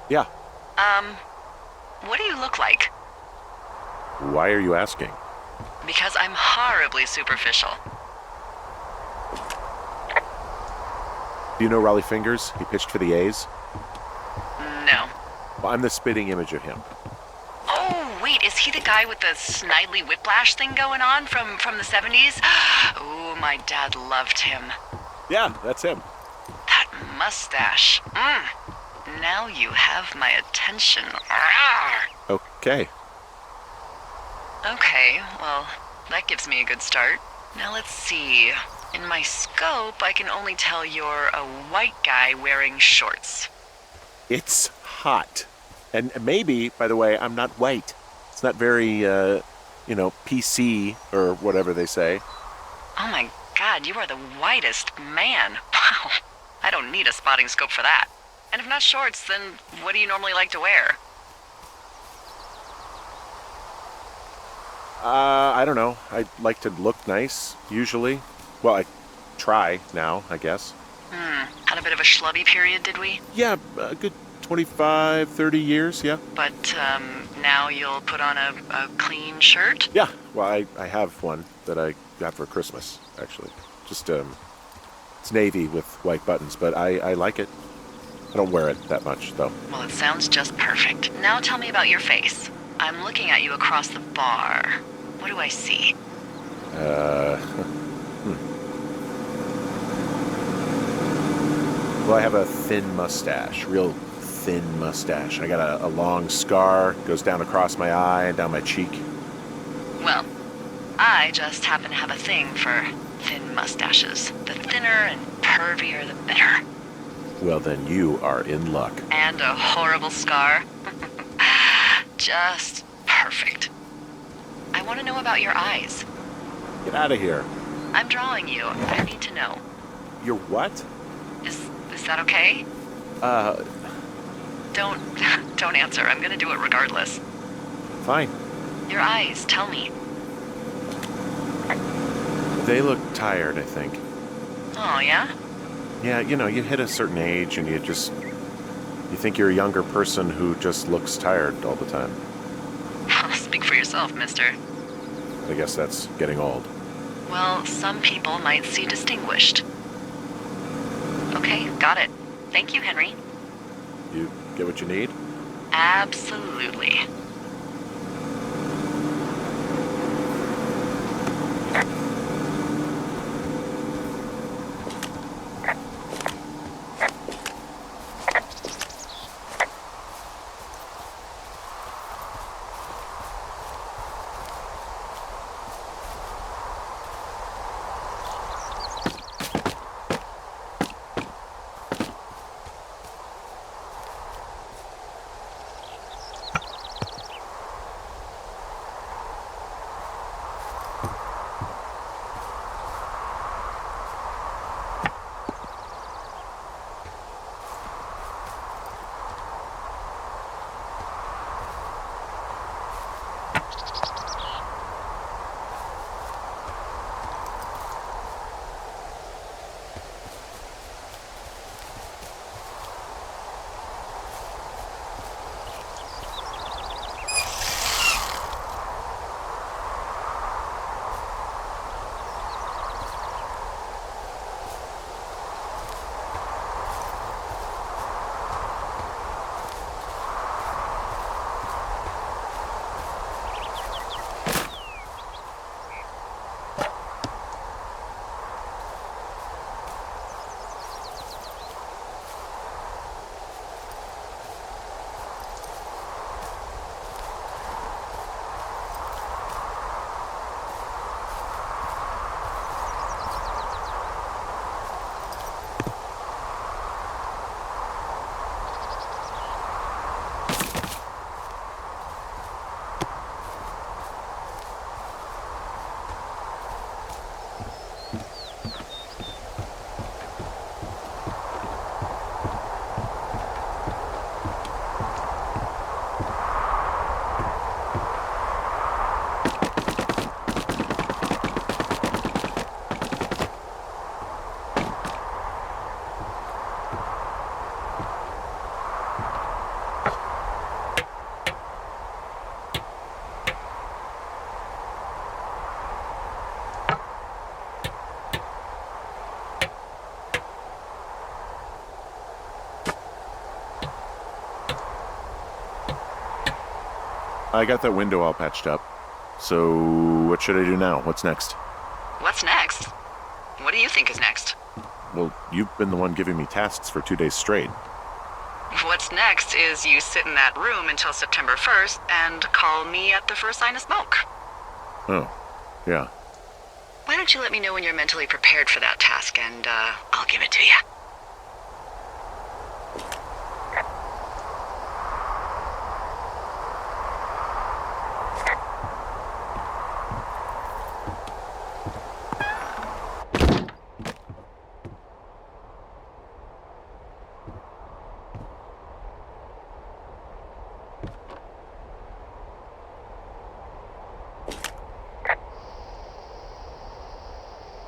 Yeah. Um, what do you look like? Why are you asking? Because I'm horribly superficial. Do you know Raleigh Fingers? He pitched for the A's. No. Well, I'm the spitting image of him. Oh, wait, is he the guy with the snidely whiplash thing going on from the 70s? Ooh, my dad loved him. Yeah, that's him. That mustache. Now you have my attention. Arrgh. Okay. Okay, well, that gives me a good start. Now let's see. In my scope, I can only tell you're a white guy wearing shorts. It's hot. And maybe, by the way, I'm not white. It's not very, PC or whatever they say. Oh my god, you are the whitest man. Wow. I don't need a spotting scope for that. And if not shorts, then what do you normally like to wear? I don't know. I like to look nice, usually. Well, I try now, I guess. Had a bit of a schlubby period, did we? Yeah, a good 25, 30 years, yeah. But, now you'll put on a clean shirt? Yeah, well, I have one that I got for Christmas, actually. Just, it's navy with white buttons, but I like it. I don't wear it that much, though. Well, it sounds just perfect. Now tell me about your face. I'm looking at you across the bar. What do I see? Well, I have a thin mustache, real thin mustache. I got a long scar, goes down across my eye and down my cheek. Well, I just happen to have a thing for thin mustaches. The thinner and pervier, the better. Well, then you are in luck. And a horrible scar. Just perfect. I want to know about your eyes. Get out of here. I'm drawing you. I need to know. You're what? Is that okay? Uh, Don't don't answer. I'm gonna do it regardless. Fine. Your eyes, tell me. They look tired, I think. Oh, yeah? Yeah, you hit a certain age and you think you're a younger person who just looks tired all the time. Speak for yourself, mister. I guess that's getting old. Well, some people might see distinguished. Okay, got it. Thank you, Henry. You get what you need? Absolutely. I got that window all patched up. So, what should I do now? What's next? What's next? What do you think is next? Well, you've been the one giving me tasks for 2 days straight. What's next is you sit in that room until September 1st and call me at the first sign of smoke. Oh, yeah. Why don't you let me know when you're mentally prepared for that task, and I'll give it to you.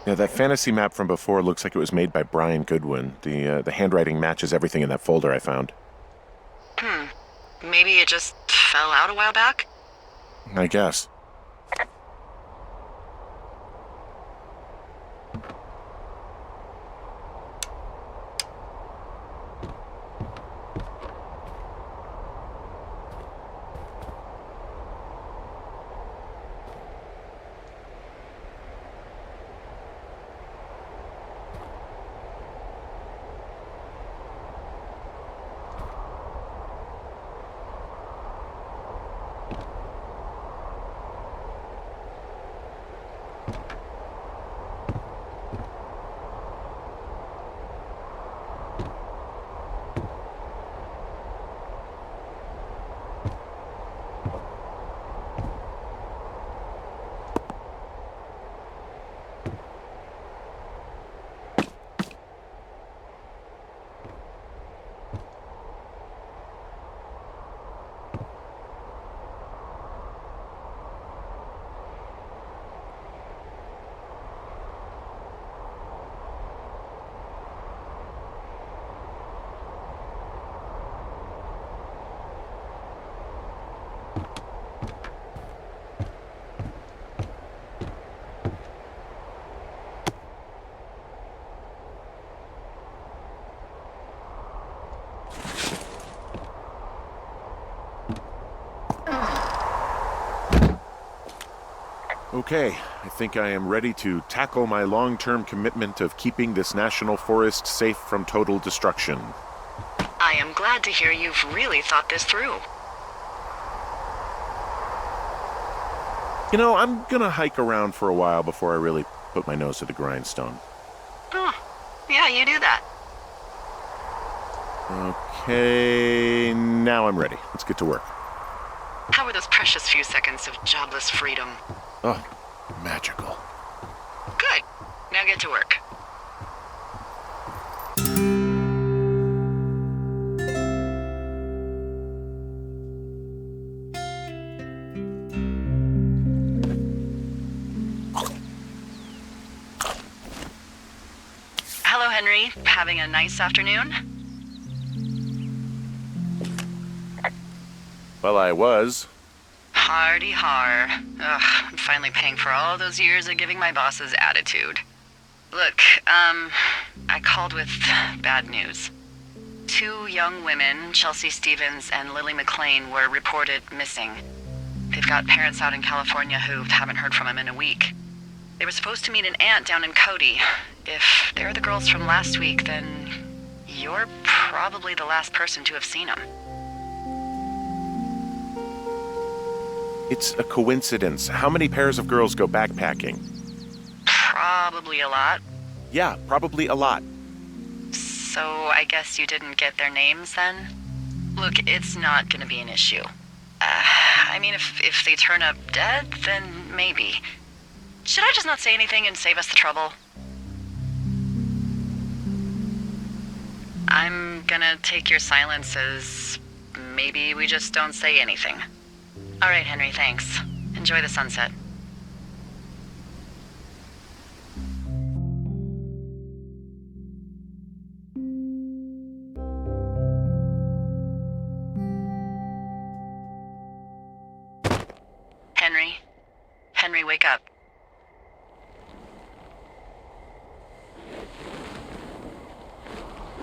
Yeah, that fantasy map from before looks like it was made by Brian Goodwin. The handwriting matches everything in that folder I found. Maybe it just fell out a while back? I guess. Okay, I think I am ready to tackle my long-term commitment of keeping this national forest safe from total destruction. I am glad to hear you've really thought this through. You know, I'm gonna hike around for a while before I really put my nose to the grindstone. Oh, yeah, you do that. Okay, now I'm ready. Let's get to work. How were those precious few seconds of jobless freedom? Oh, magical. Good. Now get to work. Hello, Henry. Having a nice afternoon? Well, I was. Hardy har. Ugh, I'm finally paying for all those years of giving my bosses attitude. Look, I called with bad news. 2 young women, Chelsea Stevens and Lily McLean, were reported missing. They've got parents out in California who haven't heard from them in a week. They were supposed to meet an aunt down in Cody. If they're the girls from last week, then you're probably the last person to have seen them. It's a coincidence. How many pairs of girls go backpacking? Probably a lot. Yeah, probably a lot. So I guess you didn't get their names then? Look, it's not gonna be an issue. I mean, if they turn up dead, then maybe. Should I just not say anything and save us the trouble? I'm gonna take your silence as maybe we just don't say anything. All right, Henry, thanks. Enjoy the sunset. Henry? Henry, wake up.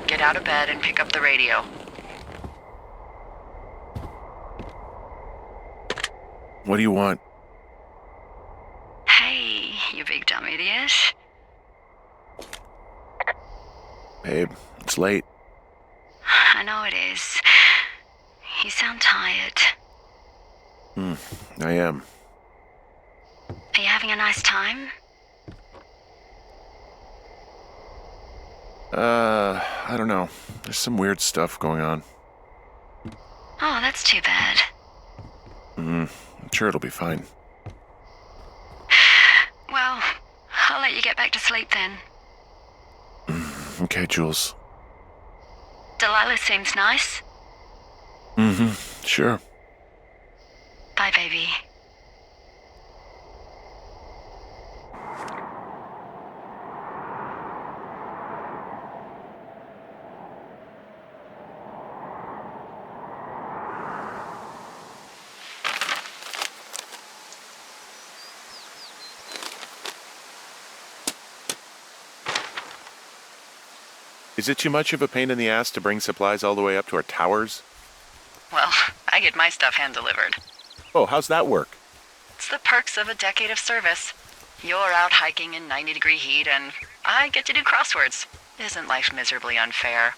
Get out of bed and pick up the radio. What do you want? Hey, you big dumb idiot. Babe, it's late. I know it is. You sound tired. I am. Are you having a nice time? I don't know. There's some weird stuff going on. Oh, that's too bad. I'm sure it'll be fine. Well, I'll let you get back to sleep then. Okay, Jules. Delilah seems nice. Sure. Bye, baby. Is it too much of a pain in the ass to bring supplies all the way up to our towers? Well, I get my stuff hand-delivered. Oh, how's that work? It's the perks of a decade of service. You're out hiking in 90-degree heat, and I get to do crosswords. Isn't life miserably unfair?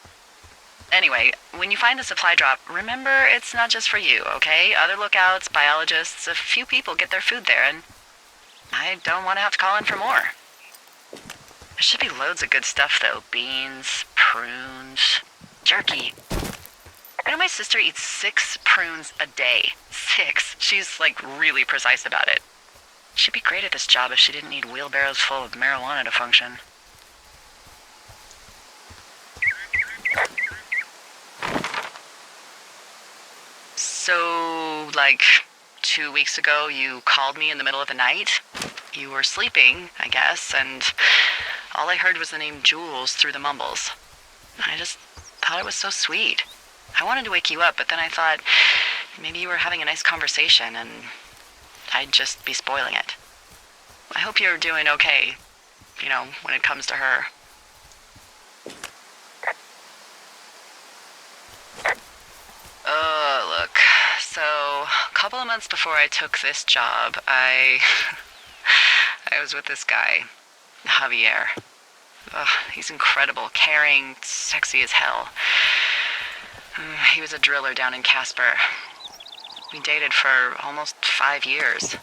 Anyway, when you find a supply drop, remember it's not just for you, okay? Other lookouts, biologists, a few people get their food there, and I don't want to have to call in for more. There should be loads of good stuff, though. Beans, prunes, jerky. I know my sister eats 6 prunes a day. 6. She's, really precise about it. She'd be great at this job if she didn't need wheelbarrows full of marijuana to function. So, 2 weeks ago, you called me in the middle of the night? You were sleeping, I guess, and all I heard was the name Jules through the mumbles. I just thought it was so sweet. I wanted to wake you up, but then I thought maybe you were having a nice conversation and I'd just be spoiling it. I hope you're doing okay, when it comes to her. Look, so a couple of months before I took this job, I was with this guy, Javier. He's incredible, caring, sexy as hell. He was a driller down in Casper. We dated for almost 5 years.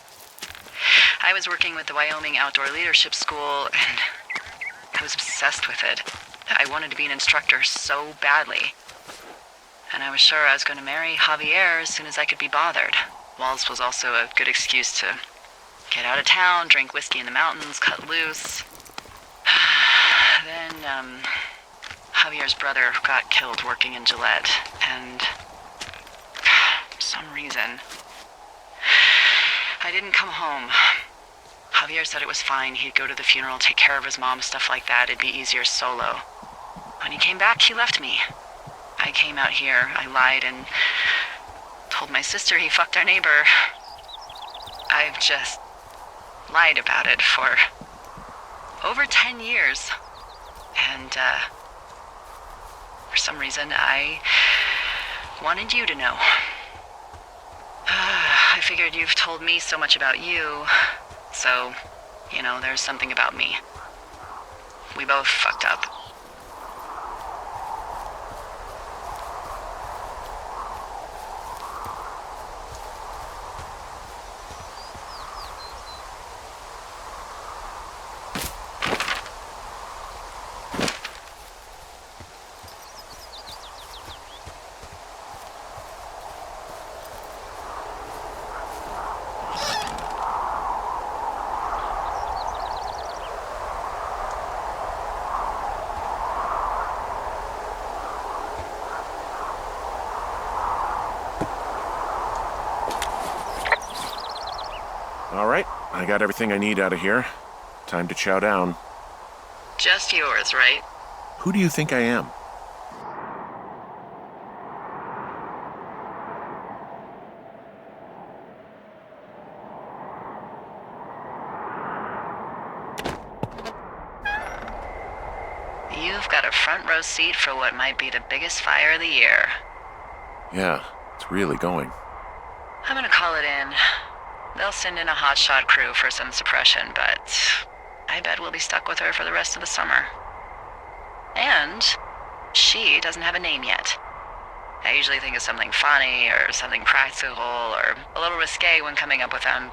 I was working with the Wyoming Outdoor Leadership School, and I was obsessed with it. I wanted to be an instructor so badly. And I was sure I was going to marry Javier as soon as I could be bothered. Walls was also a good excuse to get out of town, drink whiskey in the mountains, cut loose. Then, Javier's brother got killed working in Gillette, and for some reason, I didn't come home. Javier said it was fine. He'd go to the funeral, take care of his mom, stuff like that. It'd be easier solo. When he came back, he left me. I came out here, I lied, and told my sister he fucked our neighbor. I've just lied about it for over 10 years. And, for some reason, I wanted you to know. I figured you've told me so much about you, so, there's something about me. We both fucked up. All right, I got everything I need out of here. Time to chow down. Just yours, right? Who do you think I am? You've got a front row seat for what might be the biggest fire of the year. Yeah, it's really going. I'm gonna call it in. They'll send in a hotshot crew for some suppression, but I bet we'll be stuck with her for the rest of the summer. And she doesn't have a name yet. I usually think of something funny or something practical or a little risque when coming up with them.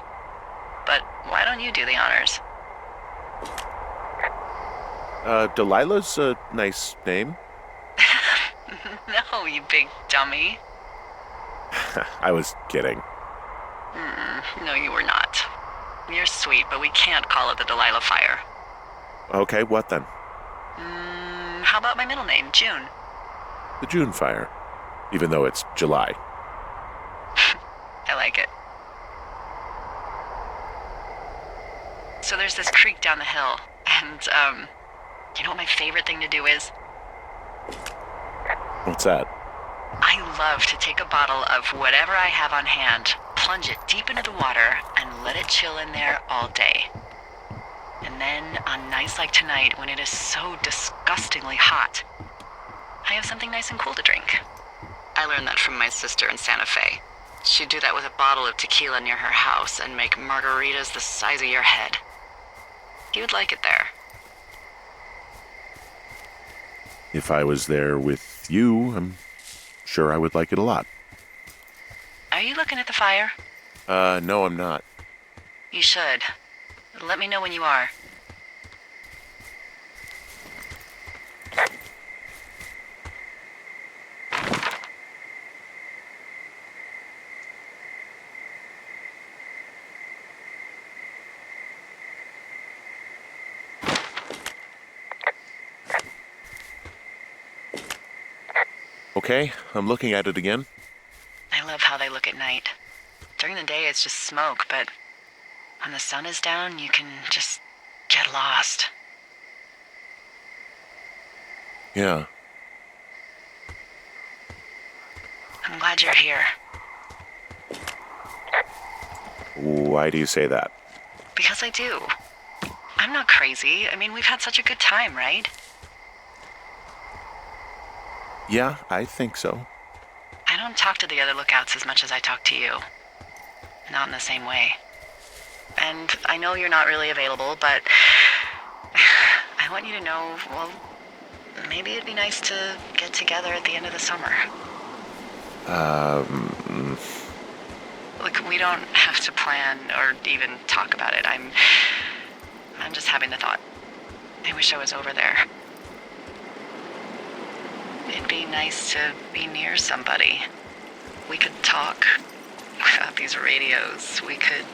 But why don't you do the honors? Delilah's a nice name. No, you big dummy. I was kidding. No, you were not. You're sweet, but we can't call it the Delilah Fire. Okay, what then? How about my middle name, June? The June Fire. Even though it's July. I like it. So there's this creek down the hill, and, you know what my favorite thing to do is? What's that? I love to take a bottle of whatever I have on hand, plunge it deep into the water, and let it chill in there all day. And then, on nights like tonight, when it is so disgustingly hot, I have something nice and cool to drink. I learned that from my sister in Santa Fe. She'd do that with a bottle of tequila near her house and make margaritas the size of your head. You would like it there. If I was there with you, I'm sure I would like it a lot. Are you looking at the fire? No, I'm not. You should. Let me know when you are. Okay, I'm looking at it again. I love how they look at night. During the day, it's just smoke, but when the sun is down, you can just get lost. Yeah. I'm glad you're here. Why do you say that? Because I do. I'm not crazy. I mean, we've had such a good time, right? Yeah, I think so. I don't talk to the other lookouts as much as I talk to you. Not in the same way. And I know you're not really available, but I want you to know, well, maybe it'd be nice to get together at the end of the summer. Look, we don't have to plan or even talk about it. I'm just having the thought. I wish I was over there. It'd be nice to be near somebody. We could talk without these radios. We could,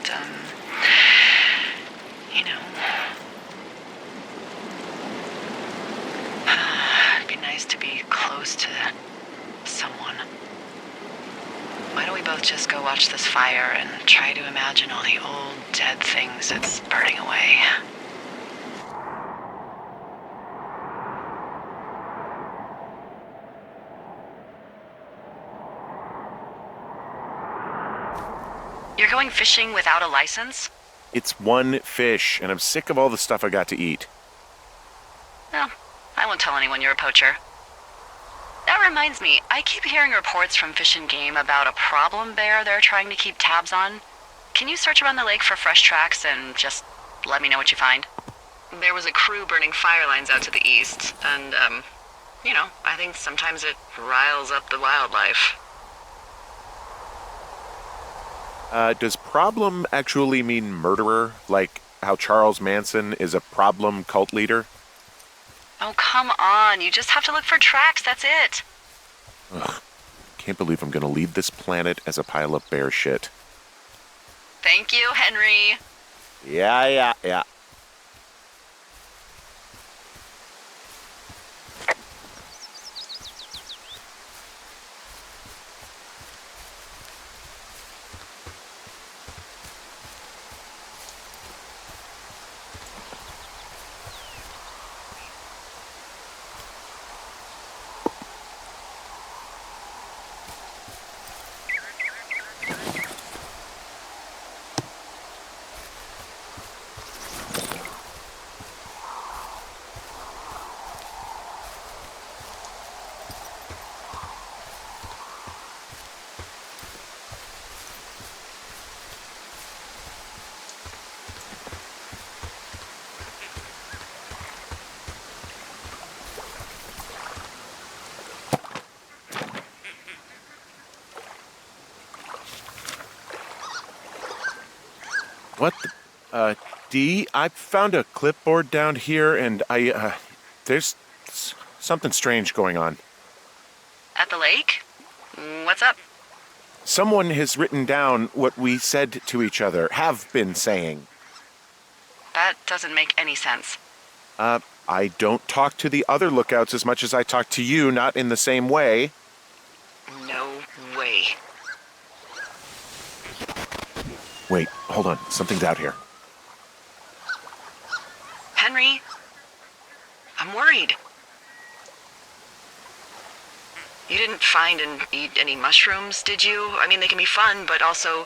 you know. It'd be nice to be close to someone. Why don't we both just go watch this fire and try to imagine all the old, dead things it's burning away? You're going fishing without a license? It's one fish, and I'm sick of all the stuff I got to eat. No, I won't tell anyone you're a poacher. That reminds me, I keep hearing reports from Fish and Game about a problem bear they're trying to keep tabs on. Can you search around the lake for fresh tracks and just let me know what you find? There was a crew burning fire lines out to the east, and, you know, I think sometimes it riles up the wildlife. Does problem actually mean murderer? Like how Charles Manson is a problem cult leader? Oh, come on. You just have to look for tracks, that's it. Ugh. Can't believe I'm gonna leave this planet as a pile of bear shit. Thank you, Henry. Yeah. What the, Dee, I found a clipboard down here and there's something strange going on. At the lake? What's up? Someone has written down what we said to each other, have been saying. That doesn't make any sense. I don't talk to the other lookouts as much as I talk to you, not in the same way. No way. Wait, hold on. Something's out here. Henry? I'm worried. You didn't find and eat any mushrooms, did you? I mean, they can be fun, but also,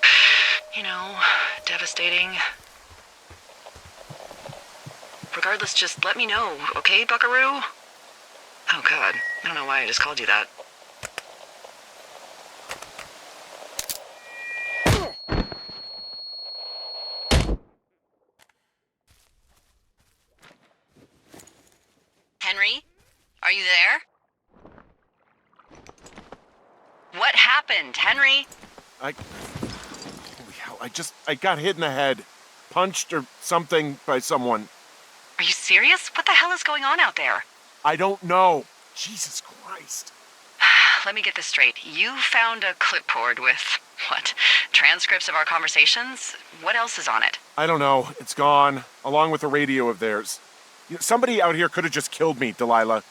devastating. Regardless, just let me know, okay, buckaroo? Oh, God. I don't know why I just called you that. Henry? Are you there? What happened, Henry? Holy hell, I got hit in the head. Punched or something by someone. Are you serious? What the hell is going on out there? I don't know. Jesus Christ. Let me get this straight. You found a clipboard with, what, transcripts of our conversations? What else is on it? I don't know. It's gone, along with a radio of theirs. Somebody out here could have just killed me, Delilah.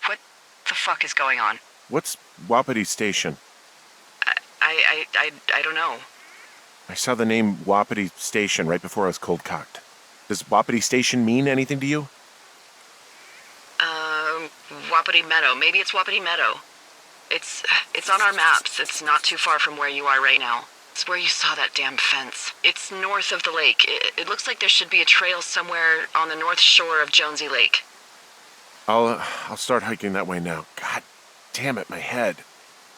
What the fuck is going on? What's Wapiti Station? I don't know. I saw the name Wapiti Station right before I was cold-cocked. Does Wapiti Station mean anything to you? Wapiti Meadow. Maybe it's Wapiti Meadow. It's on our maps. It's not too far from where you are right now. It's where you saw that damn fence. It's north of the lake. It looks like there should be a trail somewhere on the north shore of Jonesy Lake. I'll start hiking that way now. God damn it, my head.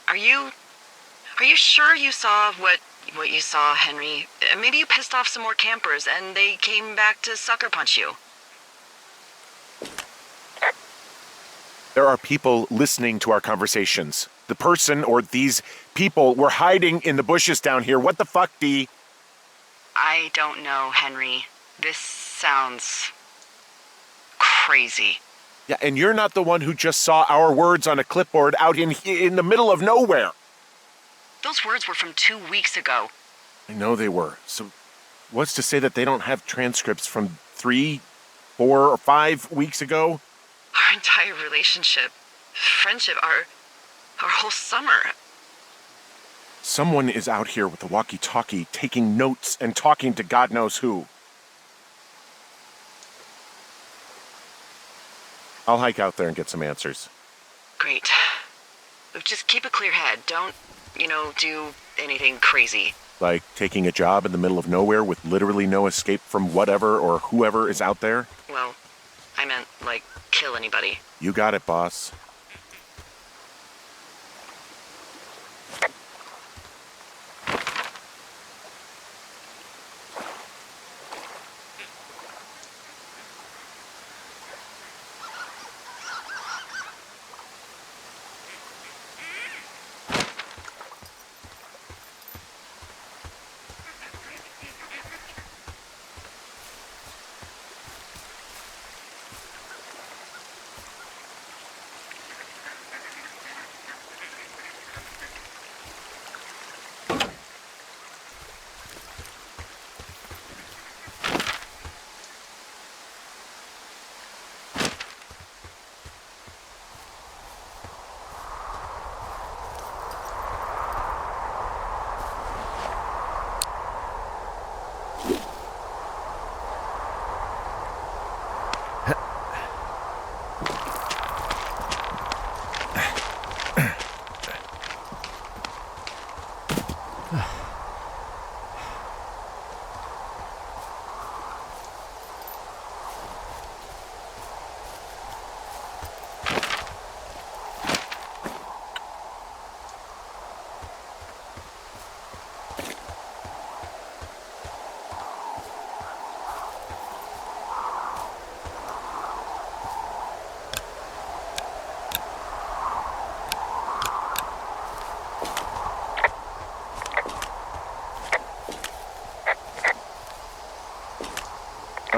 Are you sure you saw what you saw, Henry? Maybe you pissed off some more campers and they came back to sucker punch you. There are people listening to our conversations. The person or these people were hiding in the bushes down here. What the fuck, Dee? I don't know, Henry. This sounds crazy. Yeah, and you're not the one who just saw our words on a clipboard out in the middle of nowhere. Those words were from 2 weeks ago. I know they were. So what's to say that they don't have transcripts from 3, 4, or 5 weeks ago? Our entire relationship, friendship, our whole summer. Someone is out here with a walkie-talkie taking notes and talking to God knows who. I'll hike out there and get some answers. Great. Just keep a clear head. Don't, do anything crazy. Like taking a job in the middle of nowhere with literally no escape from whatever or whoever is out there? Well, I meant, kill anybody. You got it, boss.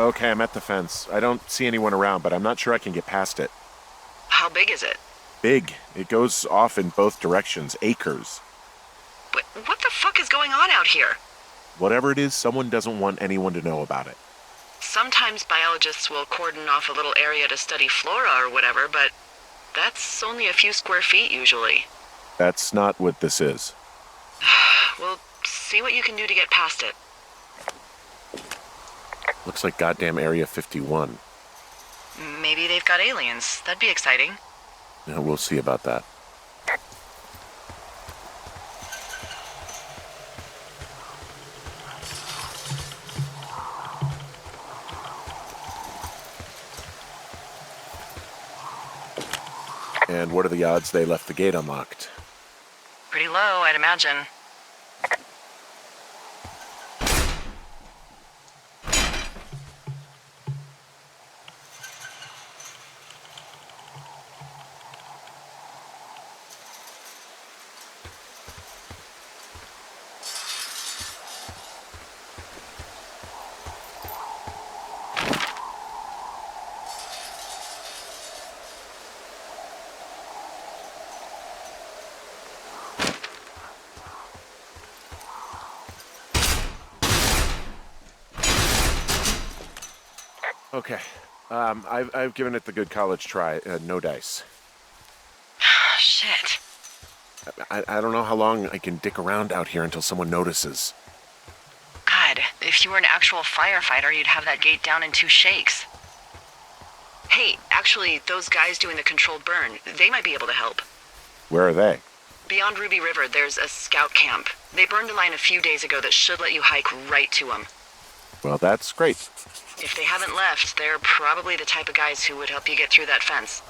Okay, I'm at the fence. I don't see anyone around, but I'm not sure I can get past it. How big is it? Big. It goes off in both directions. Acres. What the fuck is going on out here? Whatever it is, someone doesn't want anyone to know about it. Sometimes biologists will cordon off a little area to study flora or whatever, but that's only a few square feet usually. That's not what this is. Well, see what you can do to get past it. Looks like goddamn Area 51. Maybe they've got aliens. That'd be exciting. Yeah, we'll see about that. And what are the odds they left the gate unlocked? Pretty low, I'd imagine. Okay. I've given it the good college try. No dice. Shit. I don't know how long I can dick around out here until someone notices. God, if you were an actual firefighter, you'd have that gate down in 2 shakes. Hey, actually, those guys doing the controlled burn, they might be able to help. Where are they? Beyond Ruby River, there's a scout camp. They burned a line a few days ago that should let you hike right to them. Well, that's great. If they haven't left, they're probably the type of guys who would help you get through that fence.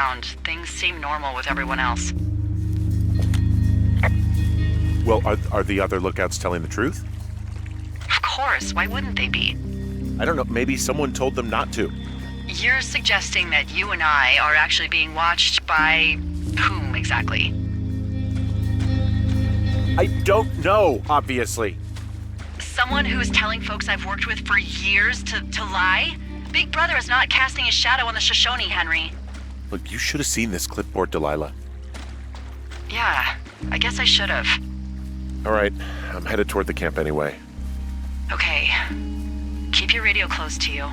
around. Things seem normal with everyone else. Well, are the other lookouts telling the truth? Of course, why wouldn't they be? I don't know, maybe someone told them not to. You're suggesting that you and I are actually being watched by whom exactly? I don't know, obviously. Someone who's telling folks I've worked with for years to lie? Big Brother is not casting his shadow on the Shoshone, Henry. Look, you should have seen this clipboard, Delilah. Yeah, I guess I should have. All right, I'm headed toward the camp anyway. Okay. Keep your radio close to you.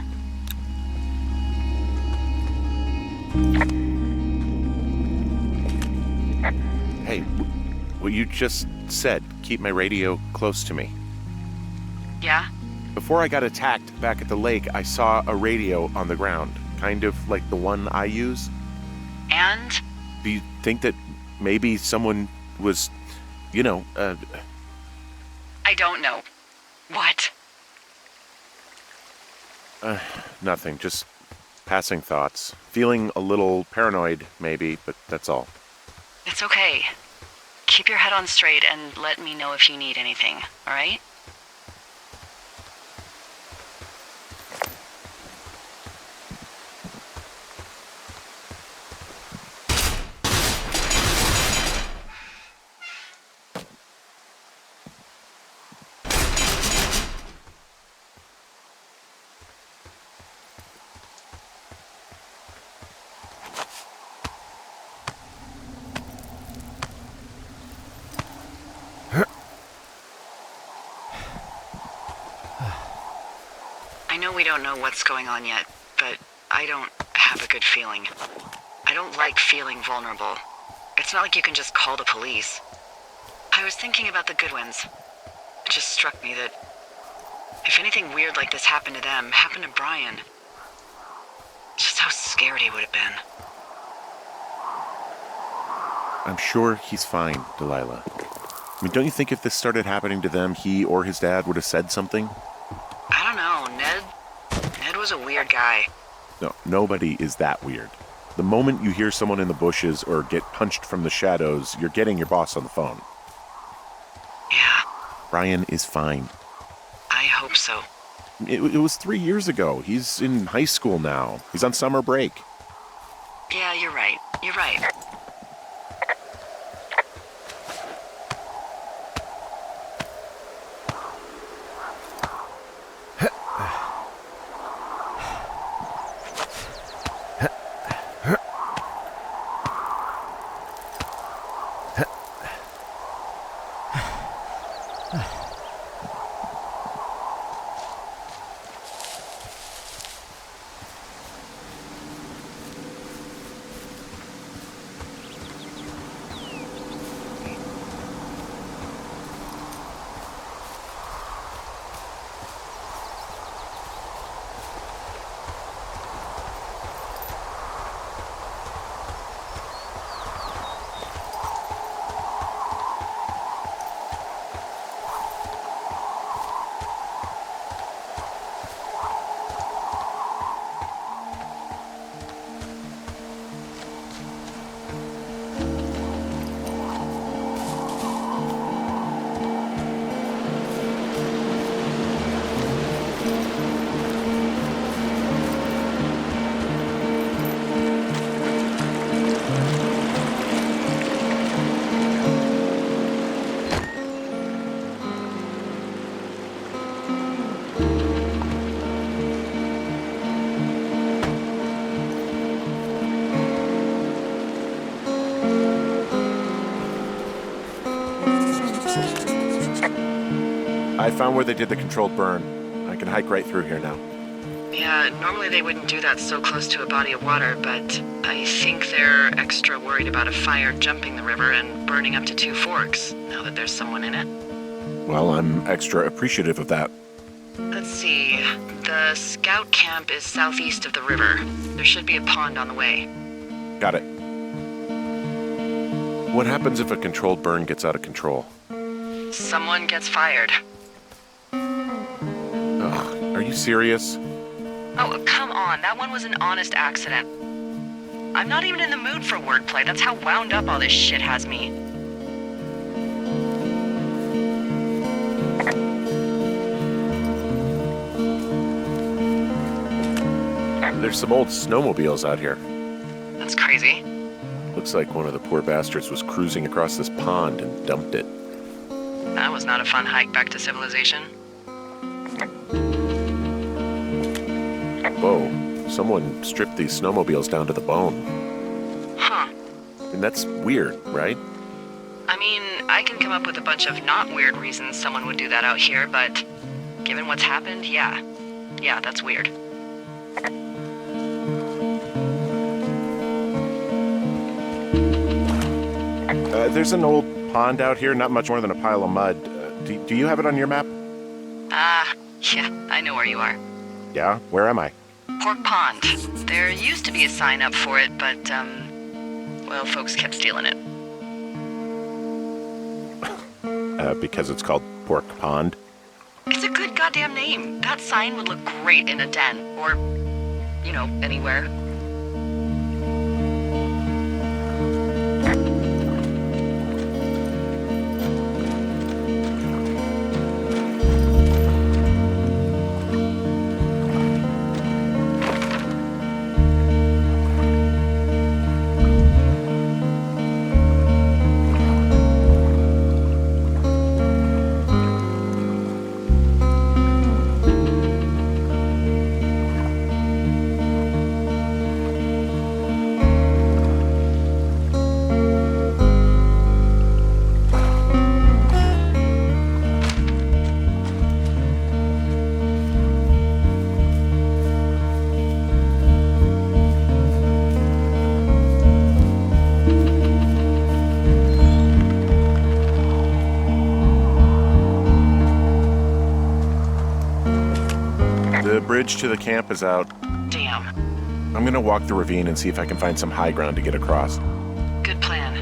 Hey, what you just said, keep my radio close to me. Yeah? Before I got attacked back at the lake, I saw a radio on the ground, kind of like the one I use. And? Do you think that maybe someone was, I don't know. What? Nothing, just passing thoughts. Feeling a little paranoid, maybe, but that's all. It's okay. Keep your head on straight and let me know if you need anything, alright? I know we don't know what's going on yet, but I don't have a good feeling. I don't like feeling vulnerable. It's not like you can just call the police. I was thinking about the Goodwins. It just struck me that if anything weird like this happened to them, happened to Brian, just how scared he would have been. I'm sure he's fine, Delilah. I mean, don't you think if this started happening to them, he or his dad would have said something? I don't know, Ned was a weird guy. No, nobody is that weird. The moment you hear someone in the bushes or get punched from the shadows, you're getting your boss on the phone. Yeah. Brian is fine. I hope so. It was 3 years ago. He's in high school now. He's on summer break. Yeah, you're right. You're right. I found where they did the controlled burn. I can hike right through here now. Yeah, normally they wouldn't do that so close to a body of water, but I think they're extra worried about a fire jumping the river and burning up to 2 forks, now that there's someone in it. Well, I'm extra appreciative of that. Let's see. The scout camp is southeast of the river. There should be a pond on the way. Got it. What happens if a controlled burn gets out of control? Someone gets fired. Ugh, are you serious? Oh, come on. That one was an honest accident. I'm not even in the mood for wordplay. That's how wound up all this shit has me. There's some old snowmobiles out here. That's crazy. Looks like one of the poor bastards was cruising across this pond and dumped it. That was not a fun hike back to civilization. Whoa, someone stripped these snowmobiles down to the bone. Huh. And that's weird, right? I mean, I can come up with a bunch of not weird reasons someone would do that out here, but given what's happened, yeah. Yeah, that's weird. There's an old pond out here, not much more than a pile of mud. Do you have it on your map? Yeah, I know where you are. Yeah? Where am I? Pork Pond. There used to be a sign up for it, but, well, folks kept stealing it. Because it's called Pork Pond? It's a good goddamn name. That sign would look great in a den, or, you know, anywhere. The bridge to the camp is out. Damn. I'm gonna walk the ravine and see if I can find some high ground to get across. Good plan.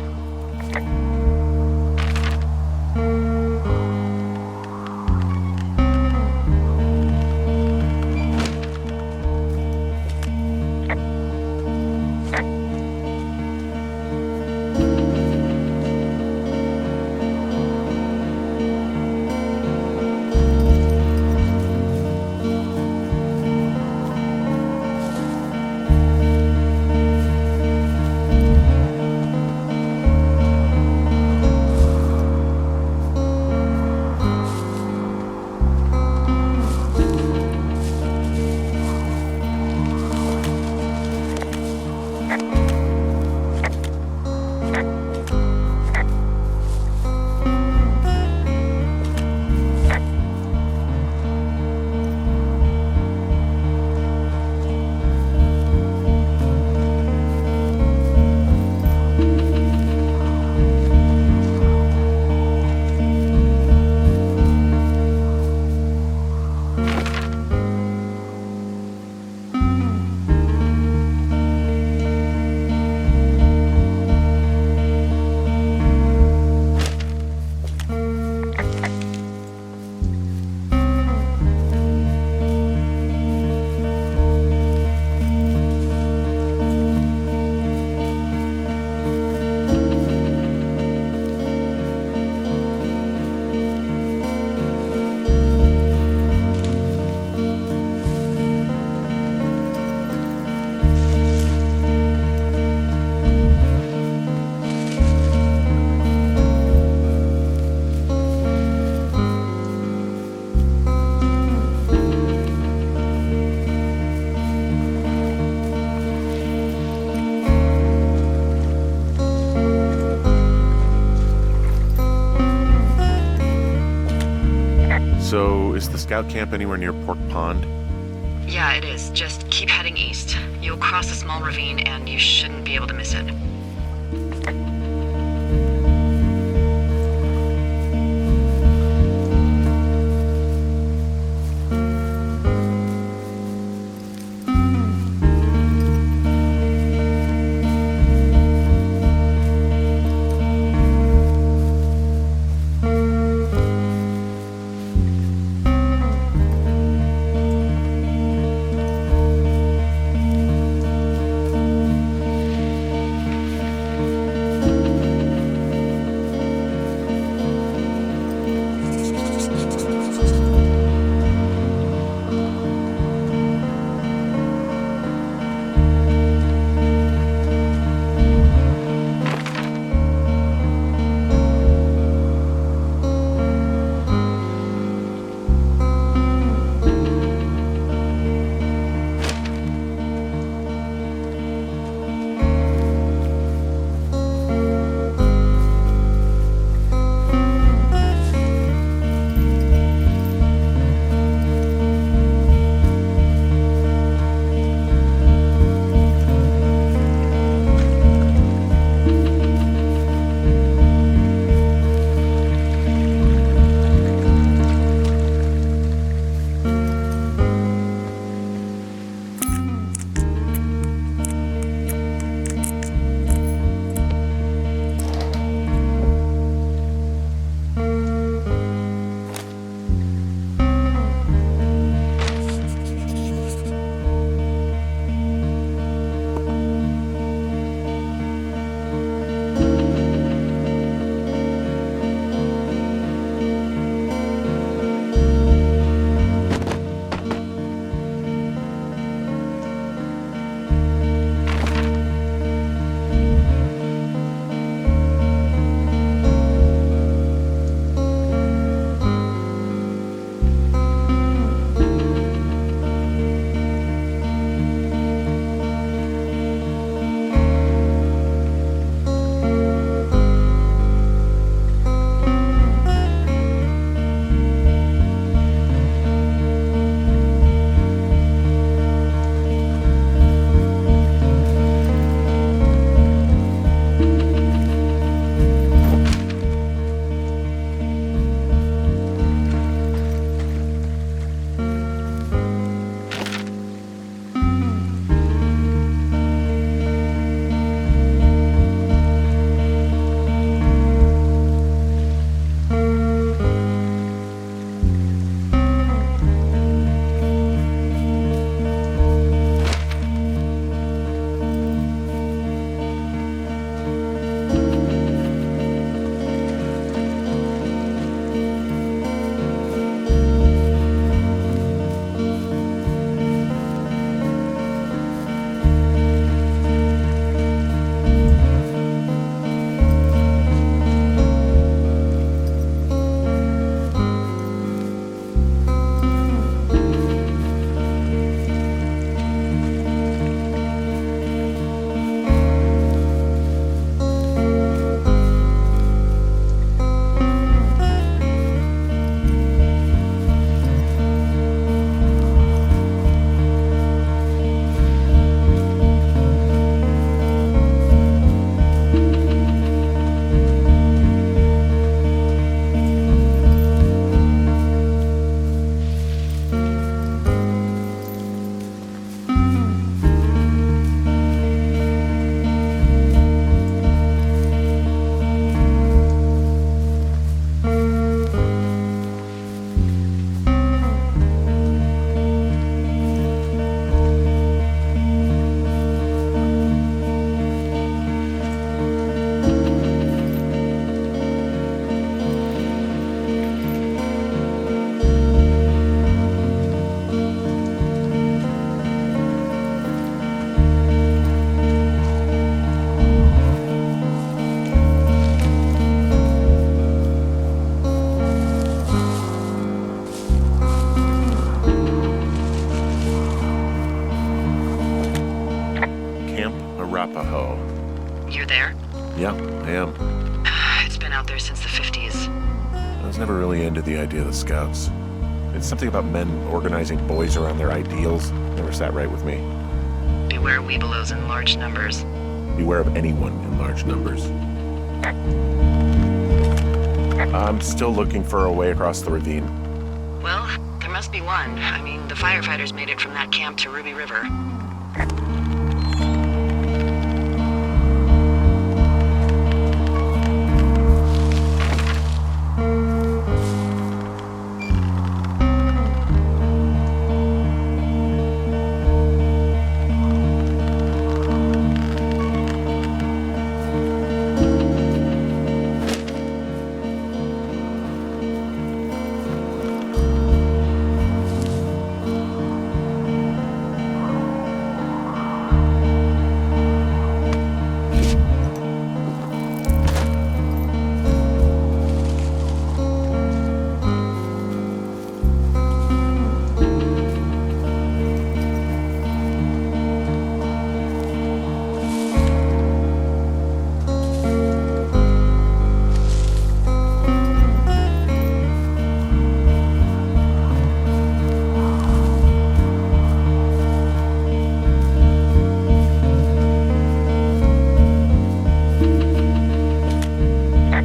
So, is the scout camp anywhere near Pork Pond? Yeah, it is. Just keep heading east. You'll cross a small ravine and you shouldn't be able to miss it. Arapaho. You're there? Yeah, I am. It's been out there since the 50s. I was never really into the idea of the Scouts. It's something about men organizing boys around their ideals. Never sat right with me. Beware weebelows in large numbers. Beware of anyone in large numbers. I'm still looking for a way across the ravine. Well, there must be one. I mean, the firefighters made it from that camp to Ruby River.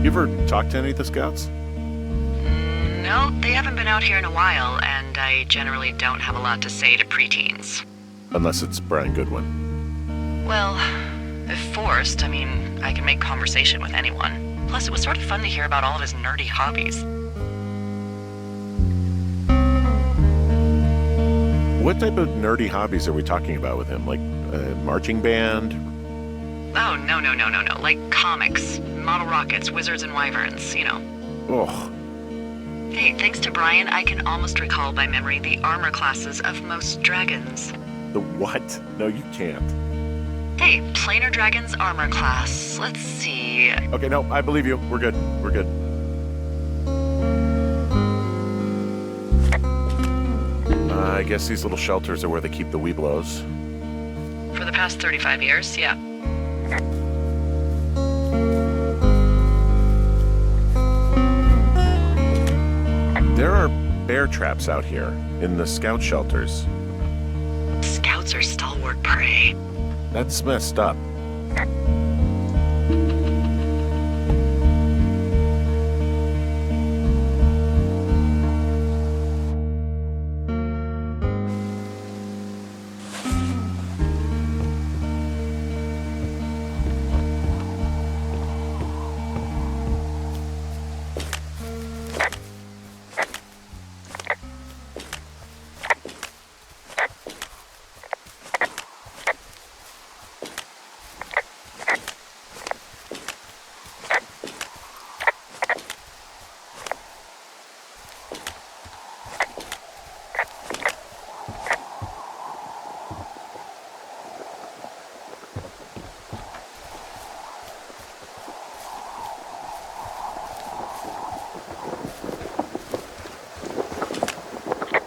You ever talked to any of the Scouts? No, they haven't been out here in a while, and I generally don't have a lot to say to preteens. Unless it's Brian Goodwin. Well, if forced, I mean, I can make conversation with anyone. Plus, it was sort of fun to hear about all of his nerdy hobbies. What type of nerdy hobbies are we talking about with him? Like a marching band? Oh, no. Like comics, model rockets, wizards and wyverns, you know. Oh, Hey, thanks to Brian, I can almost recall by memory the armor classes of most dragons. the what? No, you can't. Hey, planar dragon's armor class. Let's see. Okay, no, I believe you. We're good. We're good. I guess these little shelters are where they keep the weeblos. For the past 35 years, yeah. There are bear traps out here in the scout shelters. Scouts are stalwart prey. That's messed up.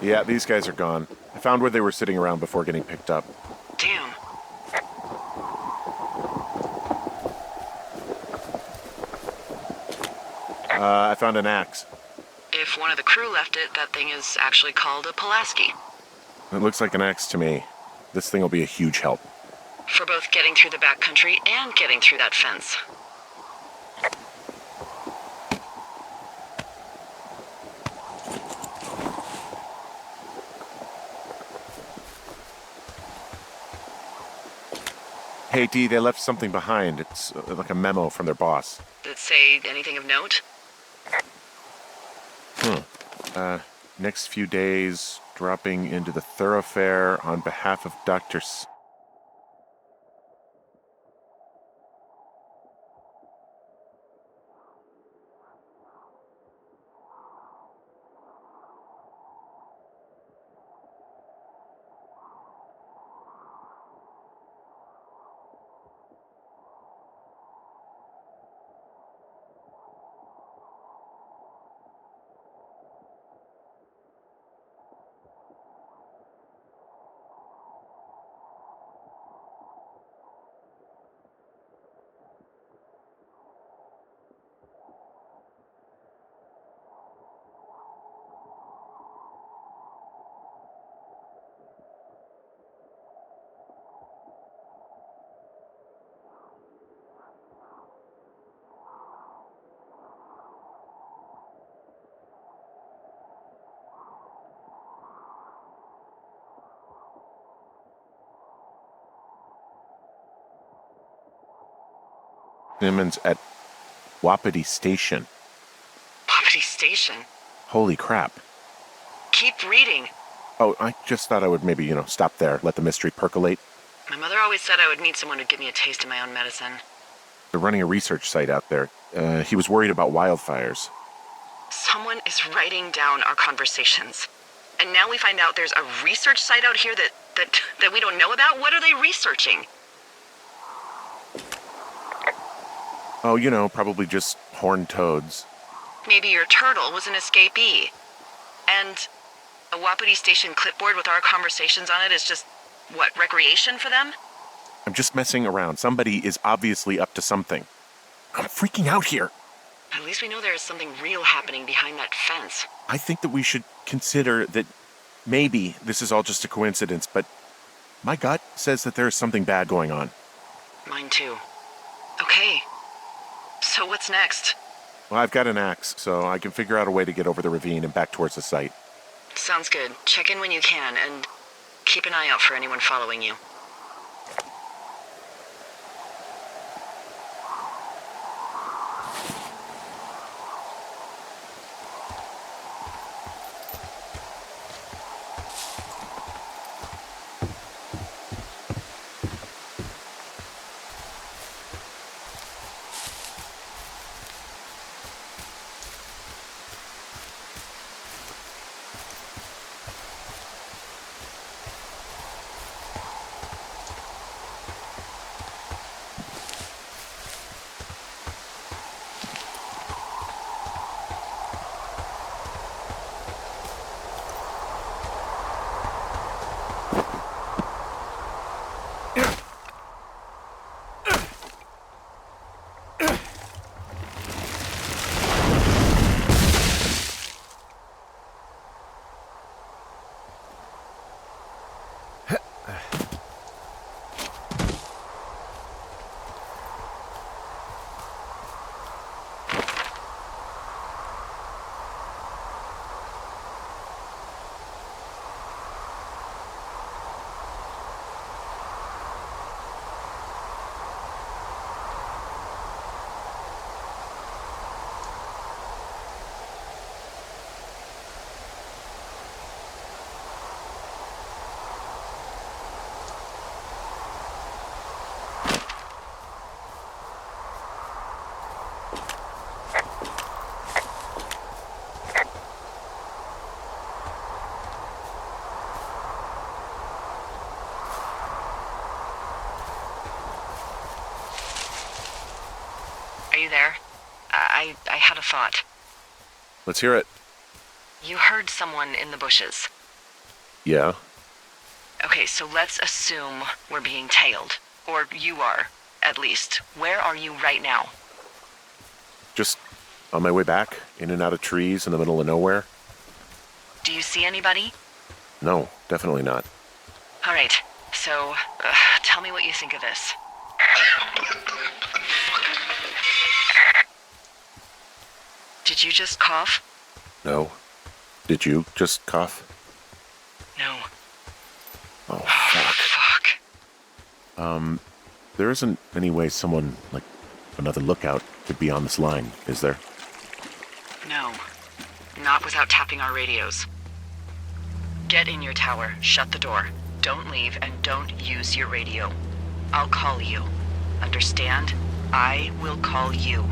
Yeah, these guys are gone. I found where they were sitting around before getting picked up. Damn. I found an axe. If one of the crew left it, that thing is actually called a Pulaski. It looks like an axe to me. This thing will be a huge help. For both getting through the backcountry and getting through that fence. Hey, Dee, they left something behind. It's like a memo from their boss. Did it say anything of note? Next few days, dropping into the thoroughfare on behalf of Dr. Simmons at Wapiti Station. Wapiti Station? Holy crap. Keep reading. Oh, I just thought I would maybe, stop there, let the mystery percolate. My mother always said I would meet someone who'd give me a taste of my own medicine. They're running a research site out there. He was worried about wildfires. Someone is writing down our conversations. And now we find out there's a research site out here that we don't know about? What are they researching? Oh, probably just horned toads. Maybe your turtle was an escapee. And a Wapiti Station clipboard with our conversations on it is just, recreation for them? I'm just messing around. Somebody is obviously up to something. I'm freaking out here. At least we know there is something real happening behind that fence. I think that we should consider that maybe this is all just a coincidence, but my gut says that there is something bad going on. Mine too. Okay. So what's next? Well, I've got an axe, so I can figure out a way to get over the ravine and back towards the site. Sounds good. Check in when you can, and keep an eye out for anyone following you. Are you there? I had a thought. Let's hear it. You heard someone in the bushes. Yeah? Okay, so let's assume we're being tailed. Or you are, at least. Where are you right now? Just on my way back, in and out of trees in the middle of nowhere. Do you see anybody? No, definitely not. All right, so tell me what you think of this. Did you just cough? No. Did you just cough? No. Oh, fuck. Fuck. There isn't any way someone, like another lookout, could be on this line, is there? No. Not without tapping our radios. Get in your tower, shut the door. Don't leave, and don't use your radio. I'll call you. Understand? I will call you.